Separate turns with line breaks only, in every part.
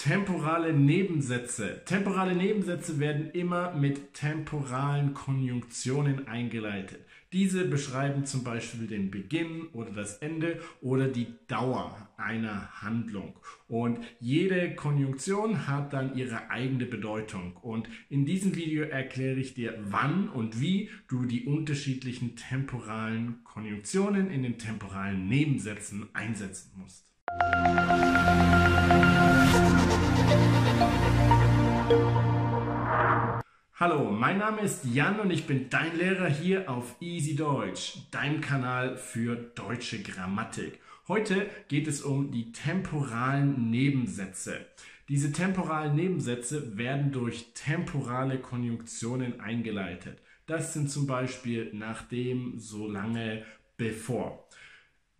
Temporale Nebensätze. Temporale Nebensätze werden immer mit temporalen Konjunktionen eingeleitet. Diese beschreiben zum Beispiel den Beginn oder das Ende oder die Dauer einer Handlung. Und jede Konjunktion hat dann ihre eigene Bedeutung. Und in diesem Video erkläre ich dir, wann und wie du die unterschiedlichen temporalen Konjunktionen in den temporalen Nebensätzen einsetzen musst. Hallo, mein Name ist Jan und ich bin dein Lehrer hier auf Easy Deutsch, deinem Kanal für deutsche Grammatik. Heute geht es um die temporalen Nebensätze. Diese temporalen Nebensätze werden durch temporale Konjunktionen eingeleitet. Das sind zum Beispiel nachdem, solange, bevor.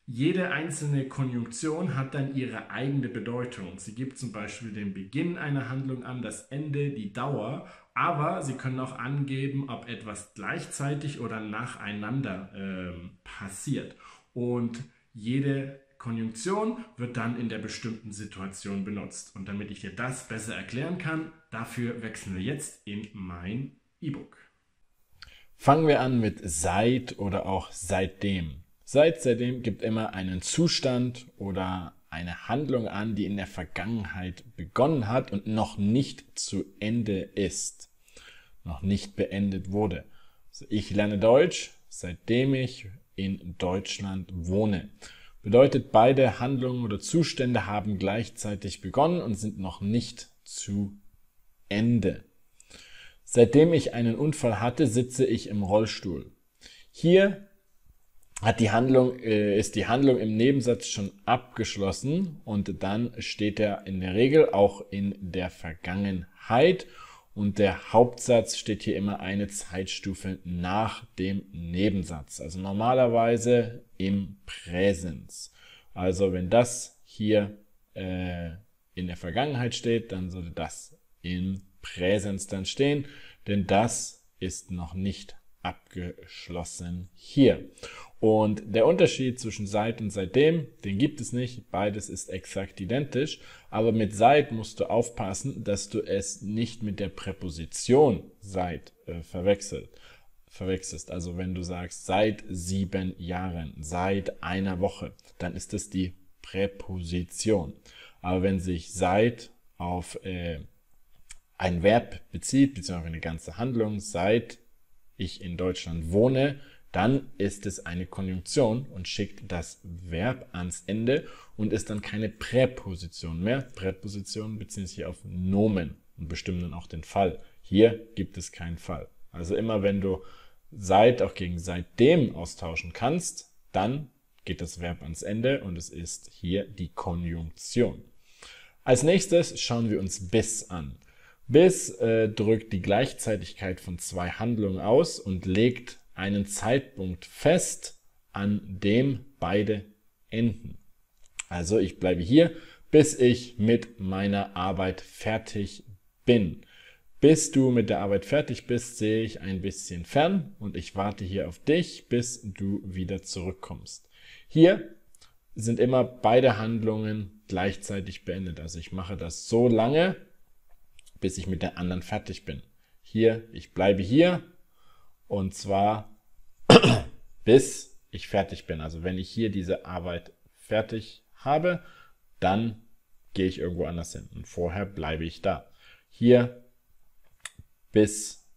Jede einzelne Konjunktion hat dann ihre eigene Bedeutung. Sie gibt zum Beispiel den Beginn einer Handlung an, das Ende, die Dauer, aber sie können auch angeben, ob etwas gleichzeitig oder nacheinander passiert. Und jede Konjunktion wird dann in der bestimmten Situation benutzt. Und damit ich dir das besser erklären kann, dafür wechseln wir jetzt in mein E-Book.
Fangen wir an mit seit oder auch seitdem. Seitdem gibt immer einen Zustand oder eine Handlung an, die in der Vergangenheit begonnen hat und noch nicht zu Ende ist, noch nicht beendet wurde. Also ich lerne Deutsch, seitdem ich in Deutschland wohne. Bedeutet, beide Handlungen oder Zustände haben gleichzeitig begonnen und sind noch nicht zu Ende. Seitdem ich einen Unfall hatte, sitze ich im Rollstuhl. Hier ist die Handlung im Nebensatz schon abgeschlossen und dann steht er in der Regel auch in der Vergangenheit und der Hauptsatz steht hier immer eine Zeitstufe nach dem Nebensatz, also normalerweise im Präsens. Also wenn das hier in der Vergangenheit steht, dann sollte das im Präsens dann stehen, denn das ist noch nicht abgeschlossen hier. Und der Unterschied zwischen seit und seitdem, den gibt es nicht. Beides ist exakt identisch. Aber mit seit musst du aufpassen, dass du es nicht mit der Präposition seit verwechselst. Also wenn du sagst seit 7 Jahren, seit einer Woche, dann ist das die Präposition. Aber wenn sich seit auf ein Verb bezieht, beziehungsweise eine ganze Handlung, seit ich in Deutschland wohne, dann ist es eine Konjunktion und schickt das Verb ans Ende und ist dann keine Präposition mehr. Präpositionen beziehen sich auf Nomen und bestimmen dann auch den Fall. Hier gibt es keinen Fall. Also immer wenn du seit auch gegen seitdem austauschen kannst, dann geht das Verb ans Ende und es ist hier die Konjunktion. Als nächstes schauen wir uns bis an. Bis drückt die Gleichzeitigkeit von zwei Handlungen aus und legt einen Zeitpunkt fest, an dem beide enden. Also ich bleibe hier, bis ich mit meiner Arbeit fertig bin. Bis du mit der Arbeit fertig bist, sehe ich ein bisschen fern und ich warte hier auf dich, bis du wieder zurückkommst. Hier sind immer beide Handlungen gleichzeitig beendet. Also ich mache das so lange, bis ich mit der anderen fertig bin. Hier, ich bleibe hier und zwar bis ich fertig bin. Also wenn ich hier diese Arbeit fertig habe, dann gehe ich irgendwo anders hin und vorher bleibe ich da. Hier bis,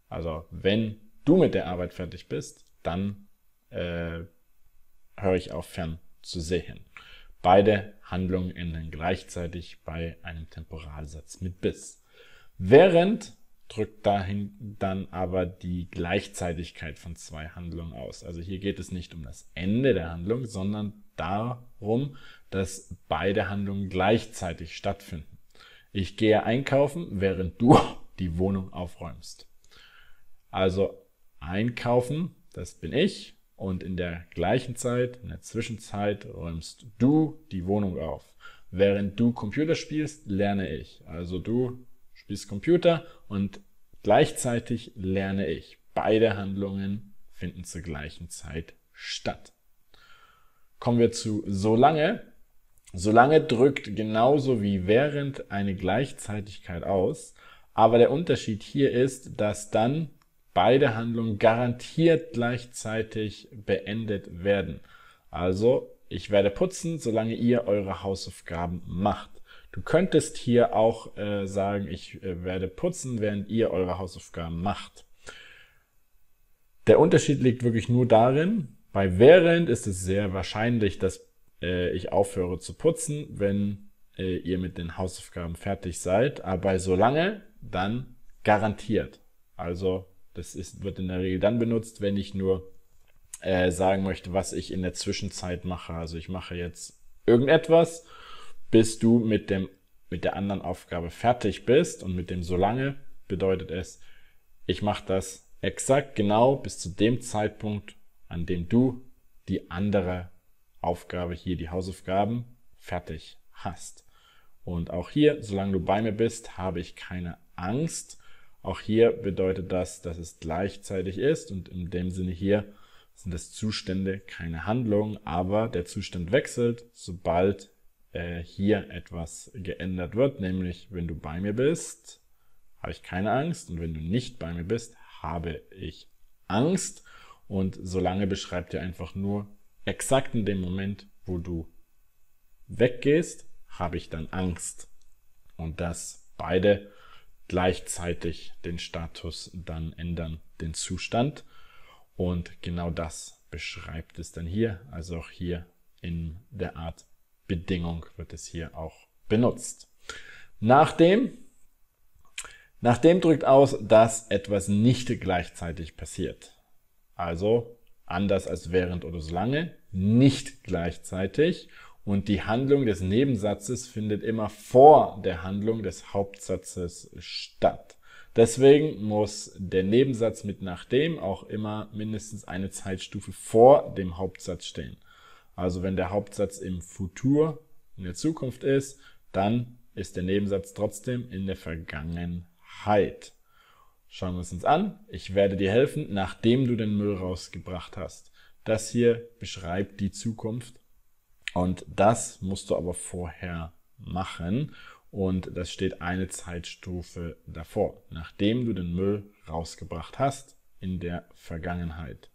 also wenn du mit der Arbeit fertig bist, dann höre ich auf fern zu sehen. Beide Handlungen enden gleichzeitig bei einem Temporalsatz mit bis. Während drückt dahin dann aber die Gleichzeitigkeit von zwei Handlungen aus. Also hier geht es nicht um das Ende der Handlung, sondern darum, dass beide Handlungen gleichzeitig stattfinden. Ich gehe einkaufen, während du die Wohnung aufräumst. Also einkaufen, das bin ich, und in der gleichen Zeit, in der Zwischenzeit, räumst du die Wohnung auf. Während du Computer spielst, lerne ich. Also du spielst Computer und gleichzeitig lerne ich. Beide Handlungen finden zur gleichen Zeit statt. Kommen wir zu so lange. Solange drückt genauso wie während eine Gleichzeitigkeit aus, aber der Unterschied hier ist, dass dann beide Handlungen garantiert gleichzeitig beendet werden. Also, ich werde putzen, solange ihr eure Hausaufgaben macht. Du könntest hier auch sagen, ich werde putzen, während ihr eure Hausaufgaben macht. Der Unterschied liegt wirklich nur darin, bei während ist es sehr wahrscheinlich, dass ich aufhöre zu putzen, wenn ihr mit den Hausaufgaben fertig seid, aber bei solange dann garantiert. Also wird in der Regel dann benutzt, wenn ich nur sagen möchte, was ich in der Zwischenzeit mache. Also ich mache jetzt irgendetwas, bis du mit der anderen Aufgabe fertig bist, und mit dem solange bedeutet es, ich mache das exakt genau bis zu dem Zeitpunkt, an dem du die andere Aufgabe hier, die Hausaufgaben, fertig hast. Und auch hier, solange du bei mir bist, habe ich keine Angst. Auch hier bedeutet das, dass es gleichzeitig ist, und in dem Sinne hier sind es Zustände, keine Handlung, aber der Zustand wechselt, sobald hier etwas geändert wird, nämlich wenn du bei mir bist, habe ich keine Angst, und wenn du nicht bei mir bist, habe ich Angst. Und solange beschreibt ihr einfach nur, exakt in dem Moment, wo du weggehst, habe ich dann Angst. Und dass beide gleichzeitig den Status dann ändern, den Zustand. Und genau das beschreibt es dann hier. Also auch hier in der Art Bedingung wird es hier auch benutzt. Nachdem drückt aus, dass etwas nicht gleichzeitig passiert. Also anders als während oder solange, nicht gleichzeitig. Und die Handlung des Nebensatzes findet immer vor der Handlung des Hauptsatzes statt. Deswegen muss der Nebensatz mit nachdem auch immer mindestens eine Zeitstufe vor dem Hauptsatz stehen. Also wenn der Hauptsatz im Futur, in der Zukunft ist, dann ist der Nebensatz trotzdem in der Vergangenheit. Schauen wir es uns an. Ich werde dir helfen, nachdem du den Müll rausgebracht hast. Das hier beschreibt die Zukunft, und das musst du aber vorher machen, und das steht eine Zeitstufe davor, nachdem du den Müll rausgebracht hast, in der Vergangenheit.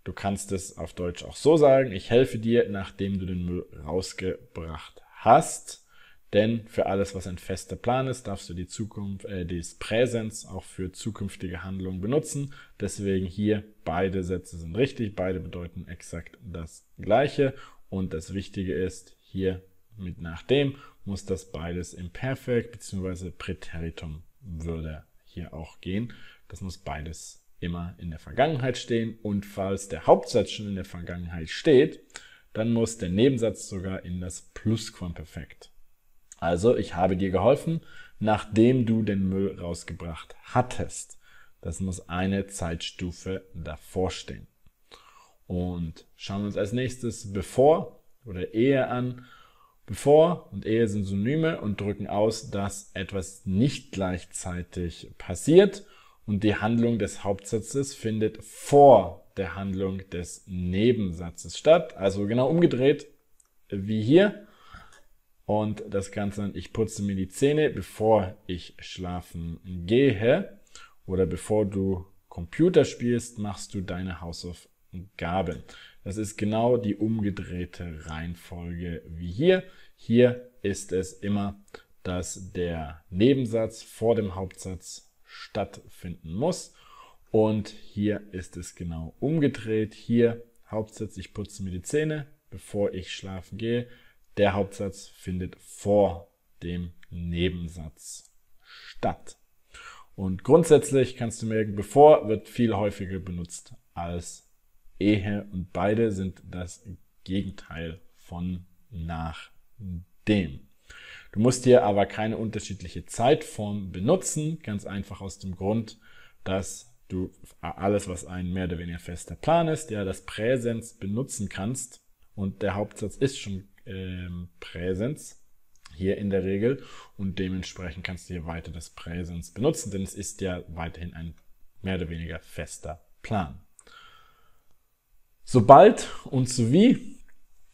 Du kannst es auf Deutsch auch so sagen: Ich helfe dir, nachdem du den Müll rausgebracht hast. Denn für alles, was ein fester Plan ist, darfst du das Präsens auch für zukünftige Handlungen benutzen. Deswegen hier, beide Sätze sind richtig, beide bedeuten exakt das Gleiche. Und das Wichtige ist, hier mit nachdem muss das beides im Perfekt bzw. Präteritum würde hier auch gehen. Das muss beides immer in der Vergangenheit stehen, und falls der Hauptsatz schon in der Vergangenheit steht, dann muss der Nebensatz sogar in das Plusquamperfekt. Also, ich habe dir geholfen, nachdem du den Müll rausgebracht hattest. Das muss eine Zeitstufe davor stehen. Und schauen wir uns als nächstes bevor oder Ehe an. Bevor und Ehe sind Synonyme und drücken aus, dass etwas nicht gleichzeitig passiert, und die Handlung des Hauptsatzes findet vor der Handlung des Nebensatzes statt. Also genau umgedreht wie hier. Und das Ganze dann: Ich putze mir die Zähne, bevor ich schlafen gehe. Oder bevor du Computer spielst, machst du deine Hausaufgaben. Das ist genau die umgedrehte Reihenfolge wie hier. Hier ist es immer, dass der Nebensatz vor dem Hauptsatz stattfinden muss. Und hier ist es genau umgedreht. Hier Hauptsatz: Ich putze mir die Zähne, bevor ich schlafen gehe. Der Hauptsatz findet vor dem Nebensatz statt. Und grundsätzlich kannst du merken, bevor wird viel häufiger benutzt als Ehe, und beide sind das Gegenteil von nachdem. Du musst hier aber keine unterschiedliche Zeitform benutzen, ganz einfach aus dem Grund, dass du alles, was ein mehr oder weniger fester Plan ist, ja, das Präsens benutzen kannst, und der Hauptsatz ist schon Präsens hier in der Regel, und dementsprechend kannst du hier weiter das Präsens benutzen, denn es ist ja weiterhin ein mehr oder weniger fester Plan. Sobald und sowie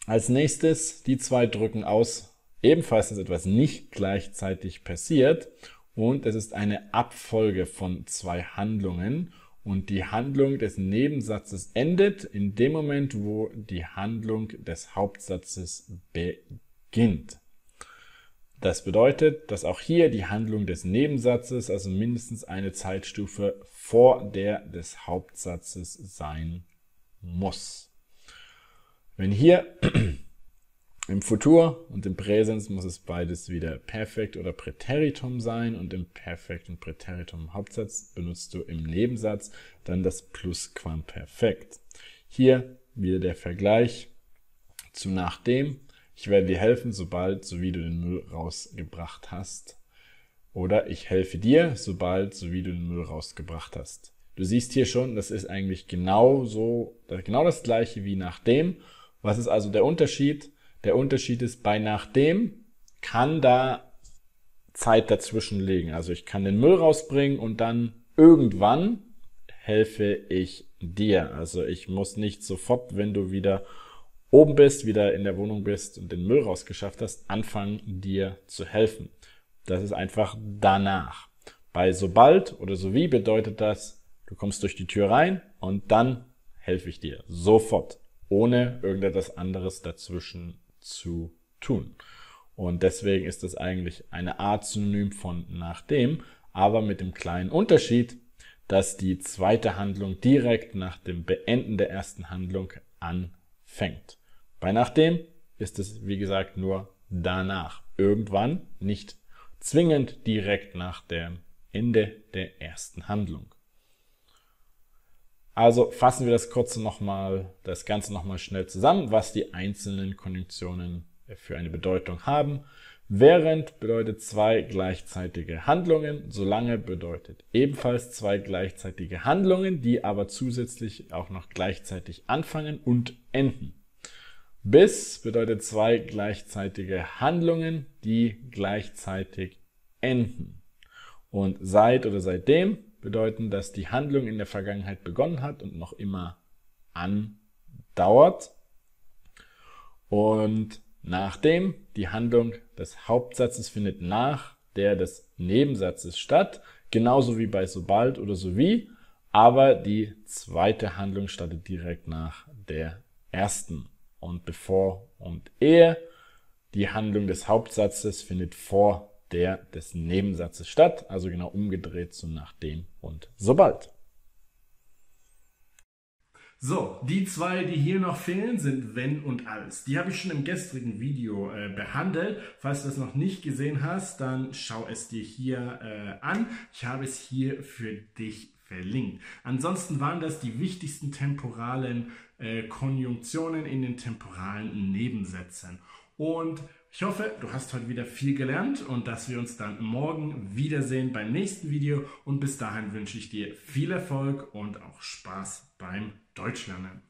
Als nächstes, die zwei drücken aus, ebenfalls, dass etwas nicht gleichzeitig passiert und es ist eine Abfolge von zwei Handlungen und die Handlung des Nebensatzes endet in dem Moment, wo die Handlung des Hauptsatzes beginnt. Das bedeutet, dass auch hier die Handlung des Nebensatzes, also mindestens eine Zeitstufe vor der des Hauptsatzes sein muss. Wenn hier im Futur und im Präsens muss es beides wieder Perfekt oder Präteritum sein und im Perfekt und Präteritum Hauptsatz benutzt du im Nebensatz dann das Plusquamperfekt. Hier wieder der Vergleich zu nachdem. Ich werde dir helfen, sobald, so wie du den Müll rausgebracht hast. Oder ich helfe dir, sobald, so wie du den Müll rausgebracht hast. Du siehst hier schon, das ist eigentlich genau das gleiche wie nachdem. Was ist also der Unterschied? Der Unterschied ist, bei nachdem kann da Zeit dazwischen liegen. Also ich kann den Müll rausbringen und dann irgendwann helfe ich dir. Also ich muss nicht sofort, wenn du wieder oben bist, wieder in der Wohnung bist und den Müll rausgeschafft hast, anfangen dir zu helfen. Das ist einfach danach. Bei sobald oder sowie bedeutet das, du kommst durch die Tür rein und dann helfe ich dir. Sofort. Ohne irgendetwas anderes dazwischen zu tun. Und deswegen ist das eigentlich eine Art Synonym von nachdem, aber mit dem kleinen Unterschied, dass die zweite Handlung direkt nach dem Beenden der ersten Handlung anfängt. Bei nachdem ist es, wie gesagt, nur danach. Irgendwann, nicht zwingend direkt nach dem Ende der ersten Handlung. Also fassen wir das Ganze nochmal schnell zusammen, was die einzelnen Konjunktionen für eine Bedeutung haben. Während bedeutet zwei gleichzeitige Handlungen, solange bedeutet ebenfalls zwei gleichzeitige Handlungen, die aber zusätzlich auch noch gleichzeitig anfangen und enden. Bis bedeutet zwei gleichzeitige Handlungen, die gleichzeitig enden. Und seit oder seitdem bedeuten, dass die Handlung in der Vergangenheit begonnen hat und noch immer andauert. Und nachdem die Handlung des Hauptsatzes findet nach der des Nebensatzes statt, genauso wie bei sobald oder sowie, aber die zweite Handlung startet direkt nach der ersten. Und bevor und ehe die Handlung des Hauptsatzes findet vor der des Nebensatzes statt, also genau umgedreht zu nachdem und sobald.
So, die zwei, die hier noch fehlen, sind wenn und als. Die habe ich schon im gestrigen Video behandelt. Falls du das noch nicht gesehen hast, dann schau es dir hier an. Ich habe es hier für dich verlinkt. Ansonsten waren das die wichtigsten temporalen Konjunktionen in den temporalen Nebensätzen. Und ich hoffe, du hast heute wieder viel gelernt und dass wir uns dann morgen wiedersehen beim nächsten Video. Und bis dahin wünsche ich dir viel Erfolg und auch Spaß beim Deutschlernen.